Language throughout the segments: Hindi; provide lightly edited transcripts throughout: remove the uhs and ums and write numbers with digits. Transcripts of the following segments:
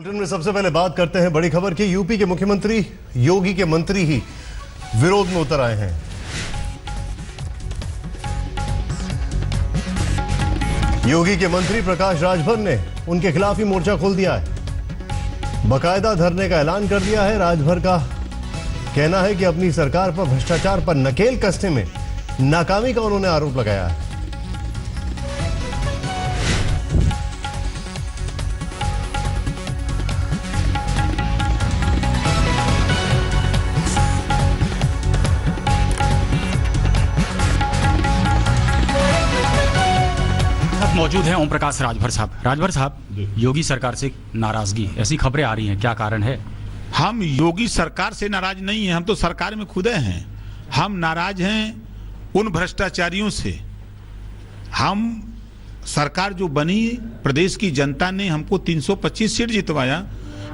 बुलेटिन में सबसे पहले बात करते हैं बड़ी खबर की। यूपी के मुख्यमंत्री योगी के मंत्री ही विरोध में उतर आए हैं। योगी के मंत्री प्रकाश राजभर ने उनके खिलाफ ही मोर्चा खोल दिया है। बाकायदा धरने का ऐलान कर दिया है। राजभर का कहना है कि अपनी सरकार पर भ्रष्टाचार पर नकेल कसने में नाकामी का उन्होंने आरोप लगाया है। मौजूद हैं ओम प्रकाश राजभर साहब। राजभर साहब, योगी सरकार से नाराजगी, ऐसी खबरें आ रही हैं, क्या कारण है? हम योगी सरकार से नाराज नहीं हैं, हम तो सरकार में खुदे हैं। हम नाराज हैं उन भ्रष्टाचारियों से। हम सरकार जो बनी, प्रदेश की जनता ने हमको 325 सीट जितवाया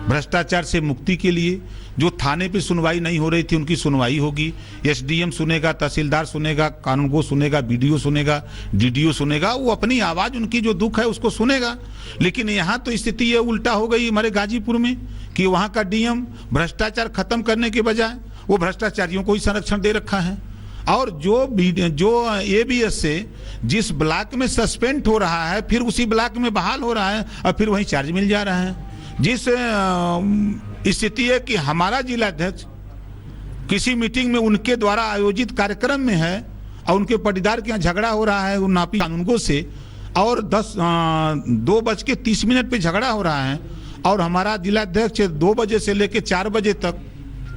भ्रष्टाचार से मुक्ति के लिए। जो थाने पे सुनवाई नहीं हो रही थी उनकी सुनवाई होगी। एसडीएम सुनेगा, तहसीलदार सुनेगा, कानूनगो सुनेगा, बीडीओ सुनेगा, डीडीओ सुनेगा। वो अपनी आवाज, उनकी जो दुख है उसको सुनेगा। लेकिन यहाँ तो स्थिति ये उल्टा हो गई हमारे गाजीपुर में कि वहाँ का डीएम भ्रष्टाचार खत्म करने के बजाय वो भ्रष्टाचारियों को ही संरक्षण दे रखा है। और जो एबीएस से जिस ब्लॉक में सस्पेंड हो रहा है फिर उसी ब्लॉक में बहाल हो रहा है और फिर वहीं चार्ज मिल जा रहा है। जिस स्थिति है कि हमारा जिला अध्यक्ष किसी मीटिंग में उनके द्वारा आयोजित कार्यक्रम में है और उनके पटीदार के यहाँ झगड़ा हो रहा है नापी कानूनगो से, और 2:30 पे झगड़ा हो रहा है और हमारा जिला अध्यक्ष 2 बजे से लेकर 4 बजे तक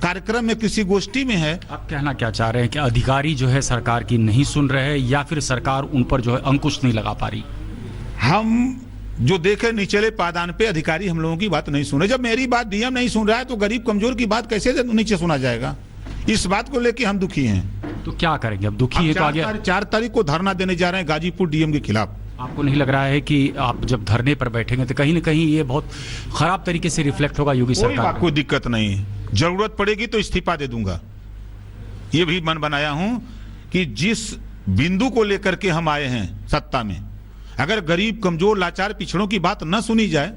कार्यक्रम में किसी गोष्ठी में है। आप कहना क्या चाह रहे हैं कि अधिकारी जो है सरकार की नहीं सुन रहे हैं या फिर सरकार उन पर जो है अंकुश नहीं लगा पा रही? हम जो देखे निचले पायदान पे अधिकारी हम लोगों की बात नहीं सुन रहे। जब मेरी बात डीएम नहीं सुन रहा है तो गरीब कमजोर की बात कैसे नीचे सुना जाएगा? इस बात को लेके हम दुखी हैं। तो क्या करेंगे अब? दुखी है तो आगे 4 तारीख को धरना देने जा रहे हैं गाजीपुर डीएम के खिलाफ। आपको नहीं लग रहा है कि आप जब धरने पर बैठेंगे तो कहीं ना कहीं ये बहुत खराब तरीके से रिफ्लेक्ट होगा योगी सरकार? कोई दिक्कत नहीं है, जरूरत पड़ेगी तो इस्तीफा दे दूंगा। ये भी मन बनाया हूं कि जिस बिंदु को लेकर के हम आए हैं सत्ता में, अगर गरीब कमजोर लाचार पिछड़ों की बात न सुनी जाए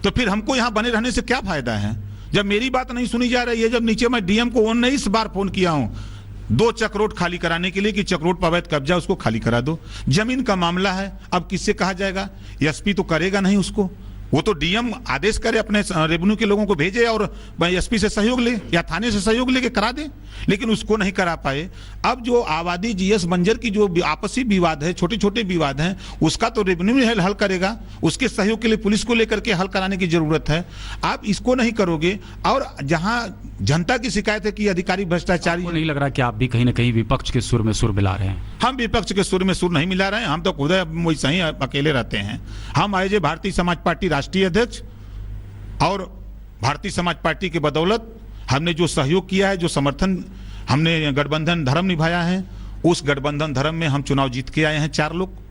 तो फिर हमको यहां बने रहने से क्या फायदा है? जब मेरी बात नहीं सुनी जा रही है, जब नीचे मैं डीएम को 19 बार फोन किया हूं 2 चक्रोट खाली कराने के लिए कि चक्रोट पर अवैध कब्जा उसको खाली करा दो। जमीन का मामला है, अब किससे कहा जाएगा? एसपी तो करेगा नहीं उसको, वो तो डीएम आदेश करे, अपने रेवेन्यू के लोगों को भेजे और एसपी से सहयोग ले या थाने से सहयोग लेके करा दे, लेकिन उसको नहीं करा पाए। अब जो आबादी जीएस बंजर की जो आपसी विवाद है, छोटे छोटे विवाद हैं, उसका तो रेवेन्यू हल करेगा, उसके सहयोग के लिए पुलिस को लेकर के हल कराने की जरूरत है। आप इसको नहीं करोगे और जहां जनता की शिकायत है कि अधिकारी भ्रष्टाचारी। नहीं लग रहा कि आप भी कहीं ना कहीं विपक्ष के सुर में सुर मिला रहे हैं? हम विपक्ष के सुर में सुर नहीं मिला रहे हैं, हम तो खुद वैसे ही अकेले रहते हैं। हम आए भारतीय समाज पार्टी राष्ट्रीय अध्यक्ष और भारतीय समाज पार्टी के बदौलत हमने जो सहयोग किया है, जो समर्थन हमने गठबंधन धर्म निभाया है, उस गठबंधन धर्म में हम चुनाव जीत के आए हैं 4 लोग।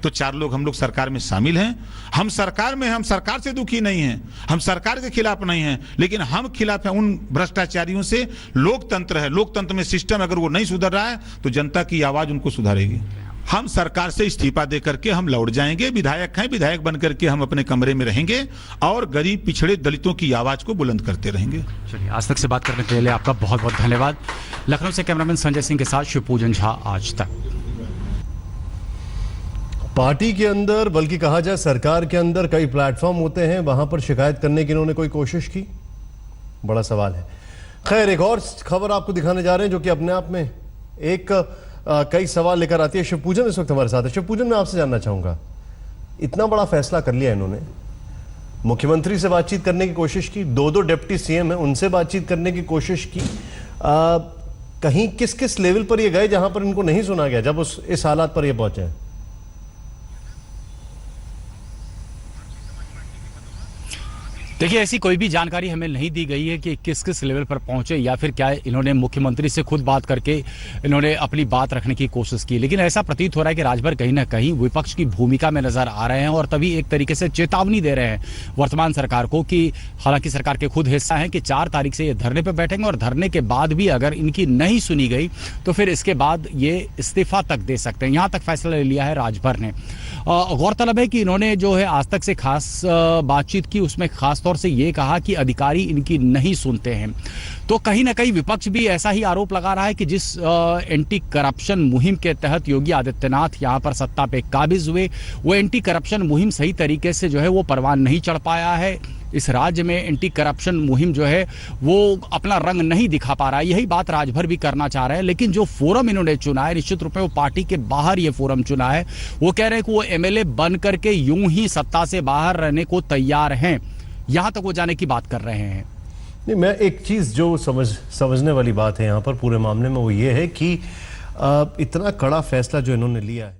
तो 4 लोग हम लोग सरकार में शामिल हैं। हम सरकार में, हम सरकार से दुखी नहीं हैं, हम सरकार के खिलाफ नहीं हैं, लेकिन हम खिलाफ हैं उन भ्रष्टाचारियों से। लोकतंत्र है, लोकतंत्र में सिस्टम अगर वो नहीं सुधर रहा है तो जनता की आवाज उनको सुधारेगी। हम सरकार से इस्तीफा दे करके हम लौट जाएंगे। विधायक हैं, विधायक बन करके हम अपने कमरे में रहेंगे और गरीब पिछड़े दलितों की आवाज को बुलंद करते रहेंगे। चलिए, आज तक से बात करने के लिए आपका बहुत बहुत धन्यवाद। लखनऊ से कैमरामैन संजय सिंह के साथ शिवपूजन झा, आज तक। पार्टी के अंदर, बल्कि कहा जाए सरकार के अंदर कई प्लेटफॉर्म होते हैं, वहां पर शिकायत करने की इन्होंने कोई कोशिश की? बड़ा सवाल है। खैर, एक और खबर आपको दिखाने जा रहे हैं जो कि अपने आप में एक कई सवाल लेकर आती है। शिवपूजन इस वक्त हमारे साथ है। शिवपूजन, मैं आपसे जानना चाहूंगा, इतना बड़ा फैसला कर लिया इन्होंने, मुख्यमंत्री से बातचीत करने की कोशिश की, 2 डिप्टी सीएम है उनसे बातचीत करने की कोशिश की, कहीं किस किस लेवल पर ये गए जहां पर इनको नहीं सुना गया जब इस हालात पर ये पहुंचे? देखिए, ऐसी कोई भी जानकारी हमें नहीं दी गई है कि किस किस लेवल पर पहुंचे या फिर क्या इन्होंने मुख्यमंत्री से खुद बात करके इन्होंने अपनी बात रखने की कोशिश की। लेकिन ऐसा प्रतीत हो रहा है कि राजभर कहीं ना कहीं विपक्ष की भूमिका में नजर आ रहे हैं और तभी एक तरीके से चेतावनी दे रहे हैं वर्तमान सरकार को कि हालांकि सरकार के खुद हिस्सा है कि 4 तारीख से ये धरने पर बैठेंगे और धरने के बाद भी अगर इनकी नहीं सुनी गई तो फिर इसके बाद ये इस्तीफा तक दे सकते हैं। यहाँ तक फैसला ले लिया है राजभर ने। गौरतलब है कि इन्होंने जो है आज तक से खास बातचीत की, उसमें खास खासतौर से ये कहा कि अधिकारी इनकी नहीं सुनते हैं। तो कहीं ना कहीं विपक्ष भी ऐसा ही आरोप लगा रहा है कि जिस एंटी करप्शन मुहिम के तहत योगी आदित्यनाथ यहाँ पर सत्ता पे काबिज हुए, वो एंटी करप्शन मुहिम सही तरीके से जो है वो परवान नहीं चढ़ पाया है। इस राज्य में एंटी करप्शन मुहिम जो है वो अपना रंग नहीं दिखा पा रहा है। यही बात राजभर भी करना चाह रहे हैं, लेकिन जो फोरम इन्होंने चुना है, निश्चित रूप में वो पार्टी के बाहर ये फोरम चुना है। वो कह रहे हैं कि वो एमएलए बन करके यूं ही सत्ता से बाहर रहने को तैयार हैं, यहां तक वो जाने की बात कर रहे हैं। नहीं, मैं एक चीज जो समझने वाली बात है यहाँ पर पूरे मामले में वो ये है कि इतना कड़ा फैसला जो इन्होंने लिया है।